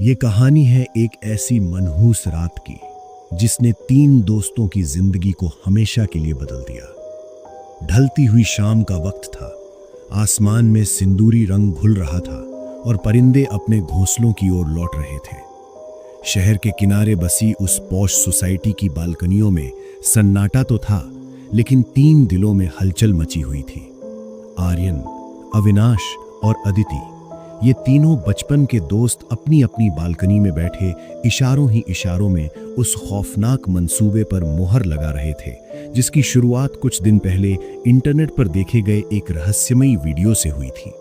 ये कहानी है एक ऐसी मनहूस रात की जिसने 3 दोस्तों की जिंदगी को हमेशा के लिए बदल दिया। ढलती हुई शाम का वक्त था। आसमान में सिंदूरी रंग घुल रहा था और परिंदे अपने घोंसलों की ओर लौट रहे थे। शहर के किनारे बसी उस पॉश सोसाइटी की बालकनियों में सन्नाटा तो था, लेकिन 3 दिलों में हलचल मची हुई थी। आर्यन, अविनाश और अदिति, ये तीनों बचपन के दोस्त अपनी अपनी बालकनी में बैठे इशारों ही इशारों में उस खौफनाक मंसूबे पर मोहर लगा रहे थे जिसकी शुरुआत कुछ दिन पहले इंटरनेट पर देखे गए एक रहस्यमयी वीडियो से हुई थी।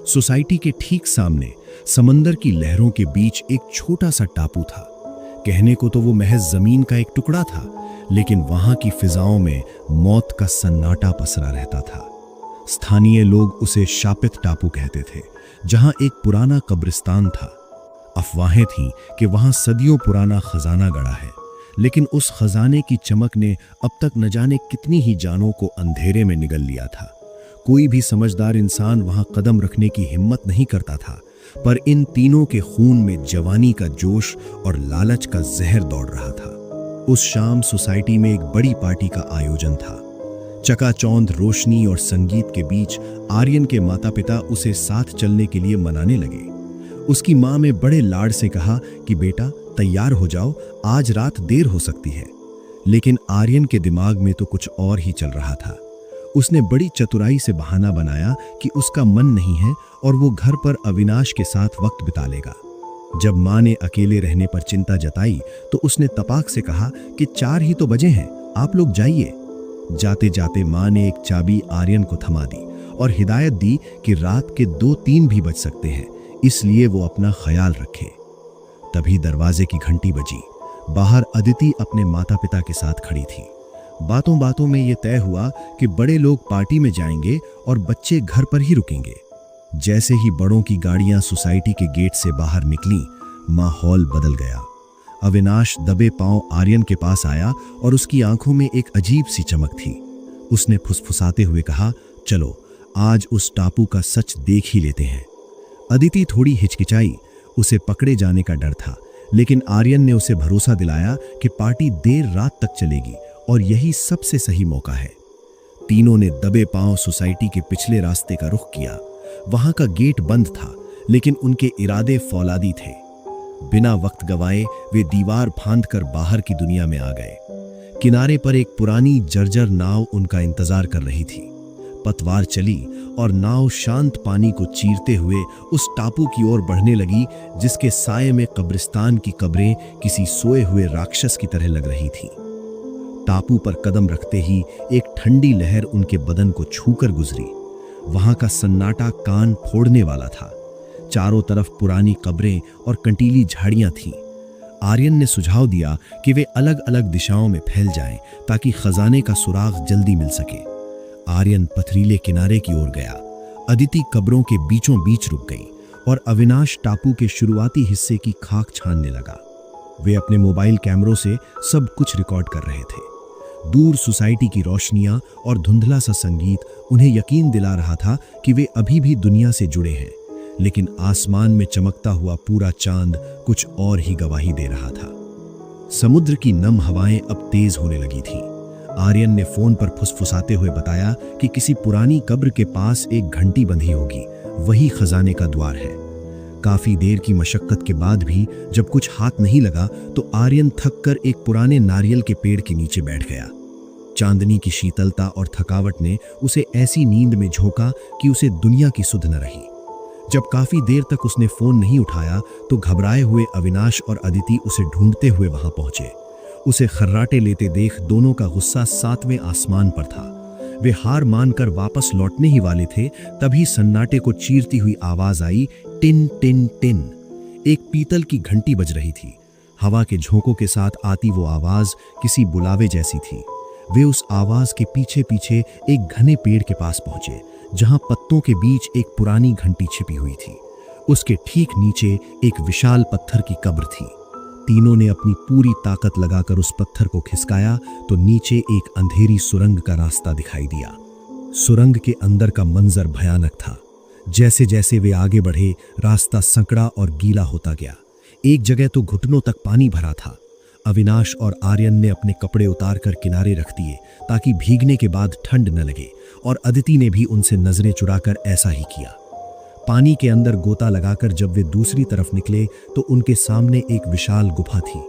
सोसाइटी के ठीक सामने समंदर की लहरों के बीच एक छोटा सा टापू था। कहने को तो वो महज जमीन का एक टुकड़ा था, लेकिन वहां की फिजाओं में मौत का सन्नाटा पसरा रहता था। स्थानीय लोग उसे शापित टापू कहते थे, जहां एक पुराना कब्रिस्तान था। अफवाहें थीं कि वहां सदियों पुराना खजाना गड़ा है, लेकिन उस खजाने की चमक ने अब तक न जाने कितनी ही जानों को अंधेरे में निगल लिया था। कोई भी समझदार इंसान वहां कदम रखने की हिम्मत नहीं करता था, पर इन तीनों के खून में जवानी का जोश और लालच का जहर दौड़ रहा था। उस शाम सोसाइटी में एक बड़ी पार्टी का आयोजन था। चकाचौंध रोशनी और संगीत के बीच आर्यन के माता पिता उसे साथ चलने के लिए मनाने लगे। उसकी माँ ने बड़े लाड से कहा कि बेटा तैयार हो जाओ, आज रात देर हो सकती है। लेकिन आर्यन के दिमाग में तो कुछ और ही चल रहा था। उसने बड़ी चतुराई से बहाना बनाया कि उसका मन नहीं है और वो घर पर अविनाश के साथ वक्त बिता लेगा। जब माँ ने अकेले रहने पर चिंता जताई तो उसने तपाक से कहा कि 4 ही तो बजे हैं, आप लोग जाइए। जाते जाते माँ ने एक चाबी आर्यन को थमा दी और हिदायत दी कि रात के 2-3 भी बज सकते हैं, इसलिए वो अपना ख्याल रखे। तभी दरवाजे की घंटी बजी। बाहर अदिति अपने माता पिता के साथ खड़ी थी। बातों बातों में ये तय हुआ कि बड़े लोग पार्टी में जाएंगे और बच्चे घर पर ही रुकेंगे। जैसे ही बड़ों की गाड़ियां सोसाइटी के गेट से बाहर निकली, माहौल बदल गया। अविनाश दबे पांव आर्यन के पास आया और उसकी आंखों में एक अजीब सी चमक थी। उसने फुसफुसाते हुए कहा, चलो आज उस टापू का सच देख ही लेते हैं। अदिति थोड़ी हिचकिचाई, उसे पकड़े जाने का डर था, लेकिन आर्यन ने उसे भरोसा दिलाया कि पार्टी देर रात तक चलेगी और यही सबसे सही मौका है। तीनों ने दबे पांव सोसाइटी के पिछले रास्ते का रुख किया। वहां का गेट बंद था, लेकिन उनके इरादे फौलादी थे। बिना वक्त गवाए वे दीवार फांदकर बाहर की दुनिया में आ गए। किनारे पर एक पुरानी जर्जर नाव उनका इंतजार कर रही थी। पतवार चली और नाव शांत पानी को चीरते हुए उस टापू की ओर बढ़ने लगी, जिसके साये में कब्रिस्तान की कब्रें किसी सोए हुए राक्षस की तरह लग रही थीं। टापू पर कदम रखते ही एक ठंडी लहर उनके बदन को छूकर गुजरी। वहां का सन्नाटा कान फोड़ने वाला था। चारों तरफ पुरानी कब्रें और कंटीली झाड़ियां थीं। आर्यन ने सुझाव दिया कि वे अलग अलग दिशाओं में फैल जाएं ताकि खजाने का सुराग जल्दी मिल सके। आर्यन पथरीले किनारे की ओर गया। अदिति कब्रों के बीचों बीच रुक गई और अविनाश टापू के शुरुआती हिस्से की खाक छानने लगा। वे अपने मोबाइल कैमरों से सब कुछ रिकॉर्ड कर रहे थे। दूर सोसाइटी की रोशनियां और धुंधला सा संगीत उन्हें यकीन दिला रहा था कि वे अभी भी दुनिया से जुड़े हैं, लेकिन आसमान में चमकता हुआ पूरा चांद कुछ और ही गवाही दे रहा था। समुद्र की नम हवाएं अब तेज होने लगी थीं। आर्यन ने फोन पर फुसफुसाते हुए बताया कि किसी पुरानी कब्र के पास एक घंटी बंधी होगी, वही खजाने का द्वार है। काफी देर की मशक्कत के बाद भी जब कुछ हाथ नहीं लगा तो आर्यन थककर एक पुराने नारियल के पेड़ के नीचे बैठ गया। चांदनी की शीतलता और थकावट ने उसे ऐसी नींद में झोंका कि उसे दुनिया की सुध न रही। जब काफी देर तक उसने फोन नहीं उठाया तो घबराए हुए अविनाश और अदिति उसे ढूंढते हुए वहां पहुंचे। उसे खर्राटे लेते देख दोनों का गुस्सा 7वें आसमान पर था। वे हार मानकर वापस लौटने ही वाले थे, तभी सन्नाटे को चीरती हुई आवाज आई, टिन टिन टिन। एक पीतल की घंटी बज रही थी। हवा के झोंकों के साथ आती वो आवाज किसी बुलावे जैसी थी। वे उस आवाज के पीछे पीछे एक घने पेड़ के पास पहुंचे, जहां पत्तों के बीच एक पुरानी घंटी छिपी हुई थी। उसके ठीक नीचे एक विशाल पत्थर की कब्र थी। तीनों ने अपनी पूरी ताकत लगाकर उस पत्थर को खिसकाया तो नीचे एक अंधेरी सुरंग का रास्ता दिखाई दिया। सुरंग के अंदर का मंजर भयानक था। जैसे जैसे वे आगे बढ़े, रास्ता संकड़ा और गीला होता गया। एक जगह तो घुटनों तक पानी भरा था। अविनाश और आर्यन ने अपने कपड़े उतारकर किनारे रख दिए ताकि भीगने के बाद ठंड न लगे, और अदिति ने भी उनसे नजरें चुराकर ऐसा ही किया। पानी के अंदर गोता लगाकर जब वे दूसरी तरफ निकले तो उनके सामने एक विशाल गुफा थी।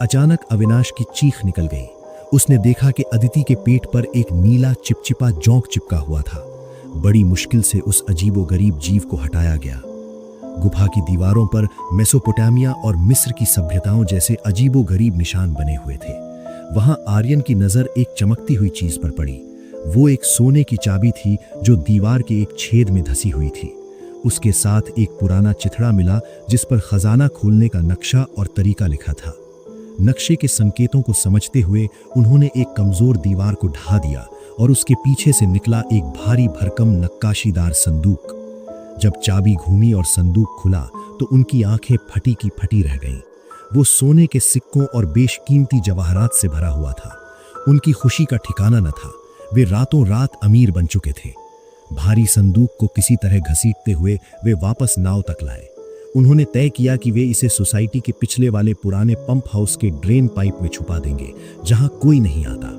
अचानक अविनाश की चीख निकल गई। उसने देखा कि अदिति के पेट पर एक नीला चिपचिपा जोंक चिपका हुआ था। बड़ी मुश्किल से उस अजीबोगरीब जीव को हटाया गया। गुफा की दीवारों पर मेसोपोटामिया और मिस्र की सभ्यताओं जैसे अजीबोगरीब निशान बने हुए थे। वहां आर्यन की नजर एक चमकती हुई चीज पर पड़ी। वो एक सोने की चाबी थी जो दीवार के एक छेद में धसी हुई थी। उसके साथ एक पुराना चिथड़ा मिला जिस पर खजाना खोलने का नक्शा और तरीका लिखा था। नक्शे के संकेतों को समझते हुए उन्होंने एक कमजोर दीवार को ढा दिया और उसके पीछे से निकला एक भारी भरकम नक्काशीदार संदूक। जब चाबी घूमी और संदूक खुला तो उनकी आंखें फटी की फटी रह गईं। वो सोने के सिक्कों और बेशकीमती जवाहरात से भरा हुआ था। उनकी खुशी का ठिकाना न था। वे रातों रात अमीर बन चुके थे। भारी संदूक को किसी तरह घसीटते हुए वे वापस नाव तक लाए। उन्होंने तय किया कि वे इसे सोसाइटी के पिछले वाले पुराने पंप हाउस के ड्रेन पाइप में छुपा देंगे, जहां कोई नहीं आता।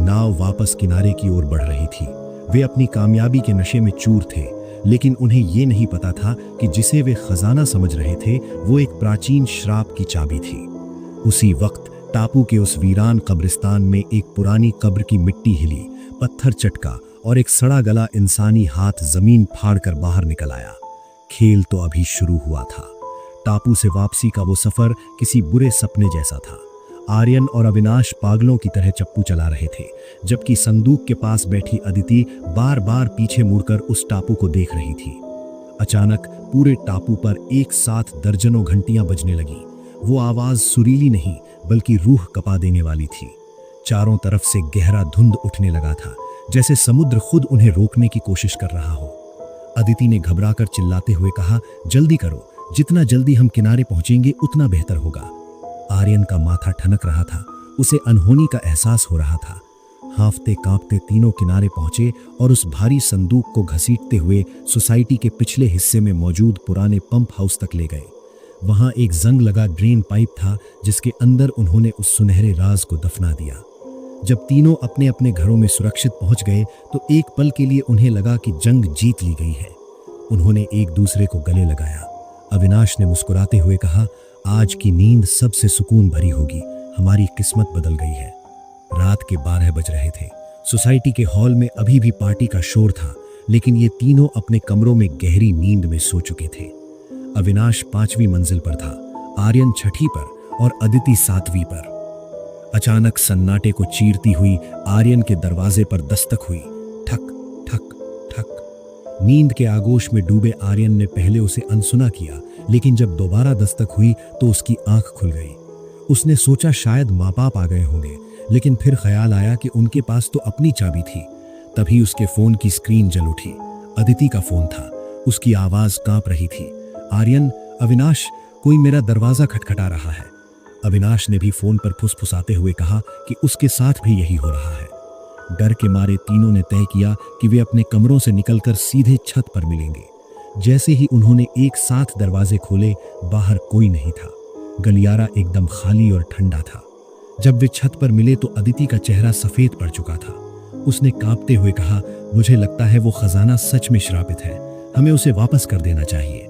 नाव वापस किनारे की ओर बढ़ रही थी। वे अपनी कामयाबी के नशे में चूर थे, लेकिन उन्हें ये नहीं पता था कि जिसे वे खजाना समझ रहे थे वो एक प्राचीन श्राप की चाबी थी। उसी वक्त टापू के उस वीरान कब्रिस्तान में एक पुरानी कब्र की मिट्टी हिली, पत्थर चटका और एक सड़ा गला इंसानी हाथ जमीन फाड़कर बाहर निकल आया। खेल तो अभी शुरू हुआ था। टापू से वापसी का वो सफर किसी बुरे सपने जैसा था। आर्यन और अविनाश पागलों की तरह चप्पू चला रहे थे, जबकि संदूक के पास बैठी अदिति बार बार पीछे मुड़कर उस टापू को देख रही थी। अचानक पूरे टापू पर एक साथ दर्जनों घंटियां बजने लगी। वो आवाज सुरीली नहीं बल्कि रूह कपा देने वाली थी। चारों तरफ से गहरा धुंध उठने लगा था, जैसे समुद्र खुद उन्हें रोकने की कोशिश कर रहा हो। अदिति ने घबराकर चिल्लाते हुए कहा, जल्दी करो, जितना जल्दी हम किनारे पहुंचेंगे उतना बेहतर होगा। आर्यन का माथा ठनक रहा था। उसे अनहोनी का एहसास हो रहा था। हांफते कांपते तीनों किनारे पहुंचे और उस भारी संदूक को घसीटते हुए सोसाइटी के पिछले हिस्से में मौजूद पुराने पंप हाउस तक ले गए। वहां एक जंग लगा ड्रेन पाइप था जिसके अंदर उन्होंने उस सुनहरे राज को दफना दिया। जब तीनों अपने अपने घरों में सुरक्षित पहुंच गए तो एक पल के लिए उन्हें लगा कि जंग जीत ली गई है। उन्होंने एक दूसरे को गले लगाया। अविनाश ने मुस्कुराते हुए कहा, आज की नींद सबसे सुकून भरी होगी। हमारी किस्मत बदल गई है। रात के 12 बज रहे थे। सोसाइटी के हॉल में अभी भी पार्टी का शोर था, लेकिन ये तीनों अपने कमरों में गहरी नींद में सो चुके थे। अविनाश 5वीं मंजिल पर था, आर्यन 6ठी पर और अदिति 7वीं पर। अचानक सन्नाटे को चीरती हुई आर्यन के दरवाजे पर दस्तक हुई। ठक ठक ठक। नींद के आगोश में डूबे आर्यन ने पहले उसे अनसुना किया, लेकिन जब दोबारा दस्तक हुई तो उसकी आंख खुल गई। उसने सोचा शायद माँ बाप आ गए होंगे, लेकिन फिर ख्याल आया कि उनके पास तो अपनी चाबी थी। तभी उसके फोन की स्क्रीन जल उठी। अदिति का फोन था। उसकी आवाज कांप रही थी। आर्यन, अविनाश, कोई मेरा दरवाजा खटखटा रहा है। अविनाश ने भी फोन पर फुसफुसाते हुए कहा कि उसके साथ भी यही हो रहा है। डर के मारे तीनों ने तय किया कि वे अपने कमरों से निकलकर सीधे छत पर मिलेंगे। जैसे ही उन्होंने एक साथ दरवाजे खोले, बाहर कोई नहीं था। गलियारा एकदम खाली और ठंडा था। जब वे छत पर मिले तो अदिति का चेहरा सफेद पड़ चुका था। उसने कांपते हुए कहा, मुझे लगता है वो खजाना सच में श्रापित है। हमें उसे वापस कर देना चाहिए।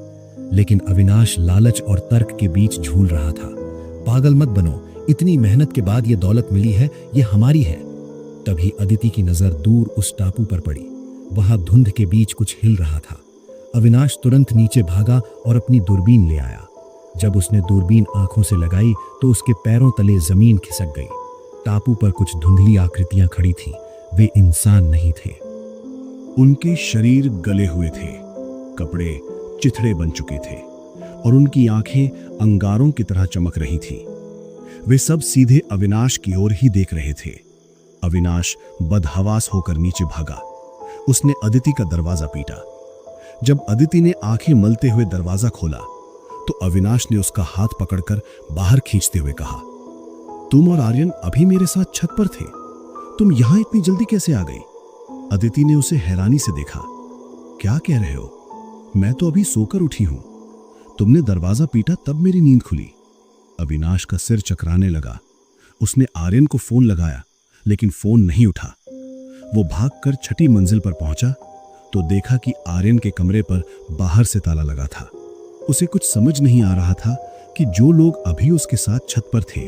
लेकिन अविनाश लालच और तर्क के बीच झूल रहा था। पागल मत बनो, इतनी मेहनत के बाद ये दौलत मिली है, ये हमारी है। तभी अदिति की नजर दूर उस टापू पर पड़ी। वहां धुंध के बीच कुछ हिल रहा था। अविनाश तुरंत नीचे भागा और अपनी दूरबीन ले आया। जब उसने दूरबीन आंखों से लगाई तो उसके पैरों तले जमीन खिसक गई। टापू पर कुछ धुंधली आकृतियां खड़ी थीं। वे इंसान नहीं थे। उनके शरीर गले हुए थे, कपड़े चिथड़े बन चुके थे और उनकी आंखें अंगारों की तरह चमक रही थीं। वे सब सीधे अविनाश की ओर ही देख रहे थे। अविनाश बदहवास होकर नीचे भागा। उसने अदिति का दरवाजा पीटा। जब अदिति ने आंखें मलते हुए दरवाजा खोला तो अविनाश ने उसका हाथ पकड़कर बाहर खींचते हुए कहा, तुम और आर्यन अभी मेरे साथ छत पर थे, तुम यहां इतनी जल्दी कैसे आ गई? अदिति ने उसे हैरानी से देखा। क्या कह रहे हो? मैं तो अभी सोकर उठी हूं। तुमने दरवाजा पीटा तब मेरी नींद खुली। अविनाश का सिर चकराने लगा। उसने आर्यन को फोन लगाया, लेकिन फोन नहीं उठा। वो भागकर छठी मंजिल पर पहुंचा तो देखा कि आर्यन के कमरे पर बाहर से ताला लगा था। उसे कुछ समझ नहीं आ रहा था कि जो लोग अभी उसके साथ छत पर थे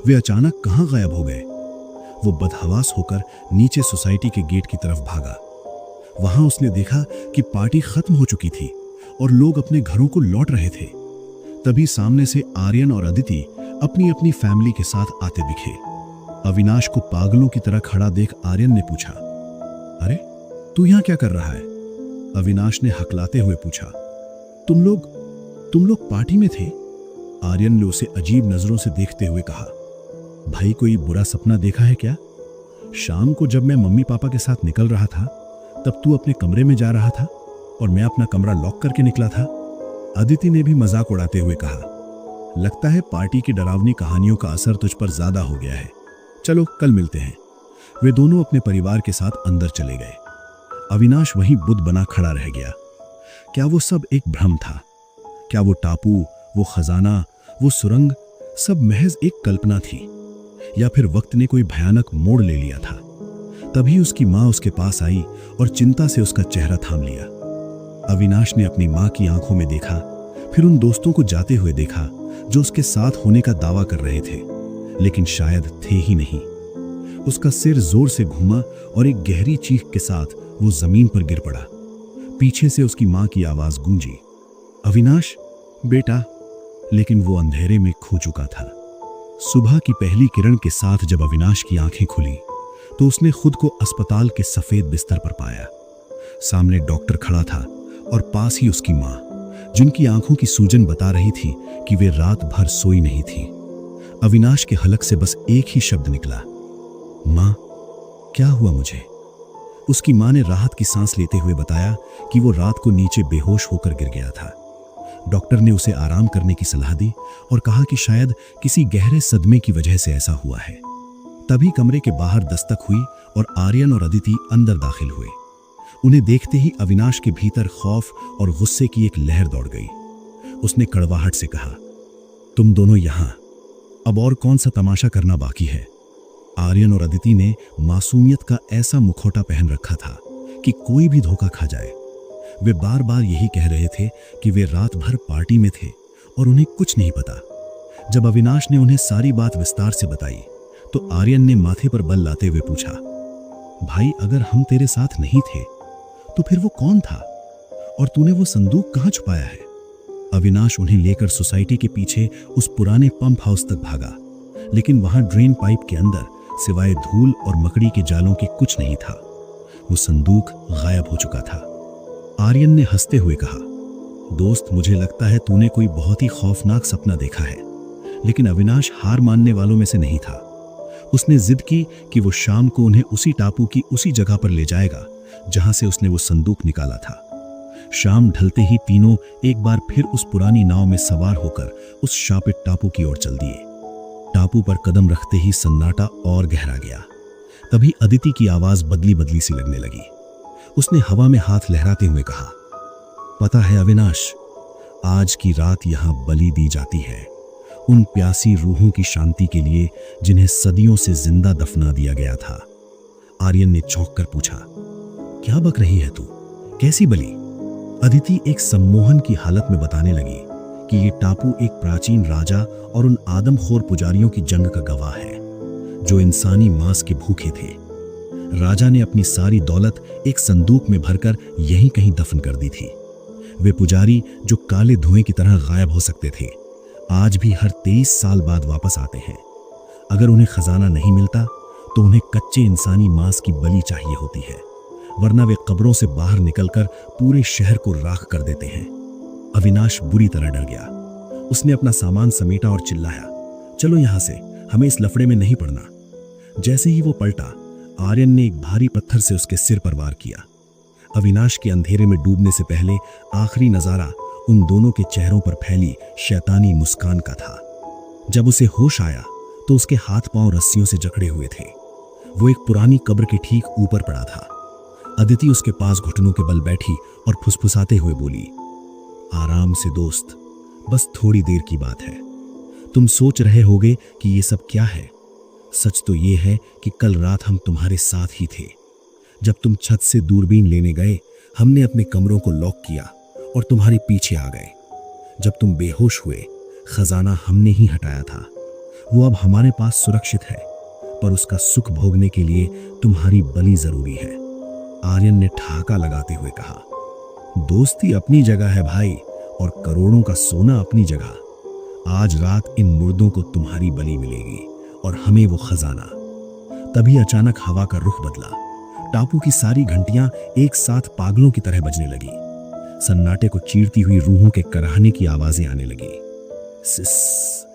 वे अचानक कहां गायब हो गए। वो बदहवास होकर नीचे सोसाइटी के गेट की तरफ भागा। वहां उसने देखा कि पार्टी खत्म हो चुकी थी और लोग अपने घरों को लौट रहे थे। तभी सामने से आर्यन और अदिति अपनी अपनी फैमिली के साथ आते दिखे। अविनाश को पागलों की तरह खड़ा देख आर्यन ने पूछा, अरे तू यहां क्या कर रहा है? अविनाश ने हकलाते हुए पूछा, तुम लोग पार्टी में थे? आर्यन ने उसे अजीब नजरों से देखते हुए कहा, भाई कोई बुरा सपना देखा है क्या? शाम को जब मैं मम्मी पापा के साथ निकल रहा था तब तू अपने कमरे में जा रहा था और मैं अपना कमरा लॉक करके निकला था। अदिति ने भी मजाक उड़ाते हुए कहा, लगता है पार्टी की डरावनी कहानियों का असर तुझ पर ज्यादा हो गया है। चलो कल मिलते हैं। वे दोनों अपने परिवार के साथ अंदर चले गए। अविनाश वहीं बुद्ध बना खड़ा रह गया। क्या वो सब एक भ्रम था? क्या वो टापू, वो खजाना, वो सुरंग सब महज एक कल्पना थी, या फिर वक्त ने कोई भयानक मोड़ ले लिया था? तभी उसकी मां उसके पास आई और चिंता से उसका चेहरा थाम लिया। अविनाश ने अपनी मां की आंखों में देखा, फिर उन दोस्तों को जाते हुए देखा जो उसके साथ होने का दावा कर रहे थे, लेकिन शायद थे ही नहीं। उसका सिर जोर से घूमा और एक गहरी चीख के साथ वो जमीन पर गिर पड़ा। पीछे से उसकी मां की आवाज गूंजी, अविनाश बेटा। लेकिन वो अंधेरे में खो चुका था। सुबह की पहली किरण के साथ जब अविनाश की आंखें खुली तो उसने खुद को अस्पताल के सफेद बिस्तर पर पाया। सामने डॉक्टर खड़ा था और पास ही उसकी मां, जिनकी आंखों की सूजन बता रही थी कि वे रात भर सोई नहीं थी। अविनाश के हलक से बस एक ही शब्द निकला, मां, क्या हुआ मुझे? उसकी मां ने राहत की सांस लेते हुए बताया कि वो रात को नीचे बेहोश होकर गिर गया था। डॉक्टर ने उसे आराम करने की सलाह दी और कहा कि शायद किसी गहरे सदमे की वजह से ऐसा हुआ है। तभी कमरे के बाहर दस्तक हुई और आर्यन और अदिति अंदर दाखिल हुए। उन्हें देखते ही अविनाश के भीतर खौफ और गुस्से की एक लहर दौड़ गई। उसने कड़वाहट से कहा, तुम दोनों यहां, अब और कौन सा तमाशा करना बाकी है? आर्यन और अदिति ने मासूमियत का ऐसा मुखौटा पहन रखा था कि कोई भी धोखा खा जाए। वे बार बार यही कह रहे थे कि वे रात भर पार्टी में थे और उन्हें कुछ नहीं पता। जब अविनाश ने उन्हें सारी बात विस्तार से बताई तो आर्यन ने माथे पर बल लाते हुए पूछा, भाई अगर हम तेरे साथ नहीं थे तो फिर वो कौन था? और तूने वो संदूक कहां छुपाया है? अविनाश उन्हें लेकर सोसाइटी के पीछे उस पुराने पंप हाउस तक भागा, लेकिन वहां ड्रेन पाइप के अंदर सिवाय धूल और मकड़ी के जालों के कुछ नहीं था। वो संदूक गायब हो चुका था। आर्यन ने हंसते हुए कहा, दोस्त मुझे लगता है तूने कोई बहुत ही खौफनाक सपना देखा है। लेकिन अविनाश हार मानने वालों में से नहीं था। उसने जिद की कि वो शाम को उन्हें उसी टापू की उसी जगह पर ले जाएगा जहां से उसने वो संदूक निकाला था। शाम ढलते ही तीनों एक बार फिर उस पुरानी नाव में सवार होकर उस शापित टापू की ओर चल दिए। टापू पर कदम रखते ही सन्नाटा और गहरा गया। तभी अदिति की आवाज बदली बदली सी लगने लगी। उसने हवा में हाथ लहराते हुए कहा, पता है अविनाश, आज की रात यहां बलि दी जाती है उन प्यासी रूहों की शांति के लिए जिन्हें सदियों से जिंदा दफना दिया गया था। आर्यन ने चौंक कर पूछा, क्या बक रही है तू? कैसी बलि? अदिति एक सम्मोहन की हालत में बताने लगी कि ये टापू एक प्राचीन राजा और उन आदमखोर पुजारियों की जंग का गवाह है जो इंसानी मांस के भूखे थे। राजा ने अपनी सारी दौलत एक संदूक में भरकर यहीं कहीं दफन कर दी थी। वे पुजारी जो काले धुएं की तरह गायब हो सकते थे, आज भी हर 23 साल बाद वापस आते हैं। अगर उन्हें खजाना नहीं मिलता तो उन्हें कच्चे इंसानी मांस की बलि चाहिए होती है, वरना वे कब्रों से बाहर निकलकर पूरे शहर को राख कर देते हैं। अविनाश बुरी तरह डर गया। उसने अपना सामान समेटा और चिल्लाया, चलो यहां से, हमें इस लफड़े में नहीं पड़ना। जैसे ही वो पलटा, आर्यन ने एक भारी पत्थर से उसके सिर पर वार किया। अविनाश के अंधेरे में डूबने से पहले आखिरी नजारा उन दोनों के चेहरों पर फैली शैतानी मुस्कान का था। जब उसे होश आया तो उसके हाथ पांव रस्सियों से जकड़े हुए थे। वो एक पुरानी कब्र के ठीक ऊपर पड़ा था। अदिति उसके पास घुटनों के बल बैठी और फुसफुसाते हुए बोली, आराम से दोस्त, बस थोड़ी देर की बात है। तुम सोच रहे होगे कि ये सब क्या है। सच तो ये है कि कल रात हम तुम्हारे साथ ही थे। जब तुम छत से दूरबीन लेने गए, हमने अपने कमरों को लॉक किया और तुम्हारे पीछे आ गए। जब तुम बेहोश हुए, खजाना हमने ही हटाया था। वो अब हमारे पास सुरक्षित है, पर उसका सुख भोगने के लिए तुम्हारी बलि जरूरी है। आर्यन ने ठहाका लगाते हुए कहा। दोस्ती अपनी जगह है भाई, और करोड़ों का सोना अपनी जगह। आज रात इन मुर्दों को तुम्हारी बलि मिलेगी और हमें वो खजाना। तभी अचानक हवा का रुख बदला। टापू की सारी घंटियां एक साथ पागलों की तरह बजने लगी। सन्नाटे को चीरती हुई रूहों के कराहने की आवाजें आने लगी। सिस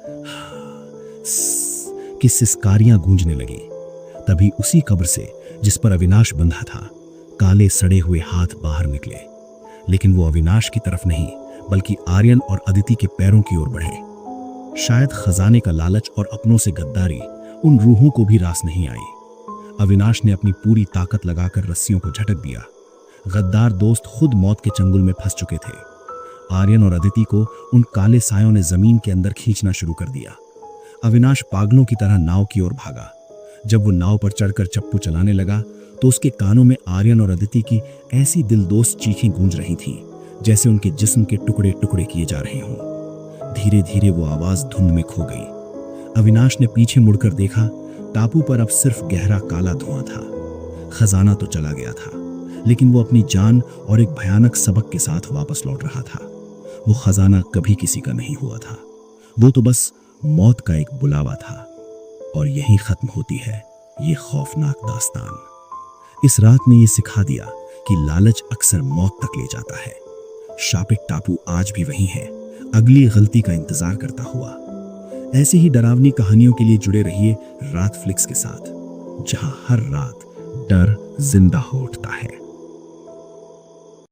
की सिसकारियां गूंजने लगी। तभी उसी कब्र से जिस पर अविनाश बंधा था, काले सड़े हुए हाथ बाहर निकले। लेकिन वो अविनाश की तरफ नहीं, बल्कि आर्यन और अदिति के पैरों की ओर बढ़े। शायद खजाने का लालच और अपनों से गद्दारी उन रूहों को भी रास नहीं आई। अविनाश ने अपनी पूरी ताकत लगाकर रस्सियों को झटक दिया। गद्दार दोस्त खुद मौत के चंगुल में फंस चुके थे। आर्यन और अदिति को उन काले सायों ने जमीन के अंदर खींचना शुरू कर दिया। अविनाश पागलों की तरह नाव की ओर भागा। जब वो नाव पर चढ़कर चप्पू चलाने लगा, तो उसके कानों में आर्यन और अदिति की ऐसी दिलदोस्त चीखें गूंज रही थीं, जैसे उनके जिस्म के टुकड़े टुकड़े किए जा रहे हों। धीरे धीरे वो आवाज धुंध में खो गई। अविनाश ने पीछे मुड़कर देखा। टापू पर अब सिर्फ गहरा काला धुआं था। खजाना तो चला गया था, लेकिन वो अपनी जान और एक भयानक सबक के साथ वापस लौट रहा था। वो खजाना कभी किसी का नहीं हुआ था। वो तो बस मौत का एक बुलावा था। और यहीं खत्म होती है ये खौफनाक दास्तान। इस रात ने ये सिखा दिया कि लालच अक्सर मौत तक ले जाता है। शापित टापू आज भी वही है, अगली गलती का इंतजार करता हुआ। ऐसी ही डरावनी कहानियों के लिए जुड़े रहिए रात फ्लिक्स के साथ, जहां हर रात डर जिंदा हो उठता है।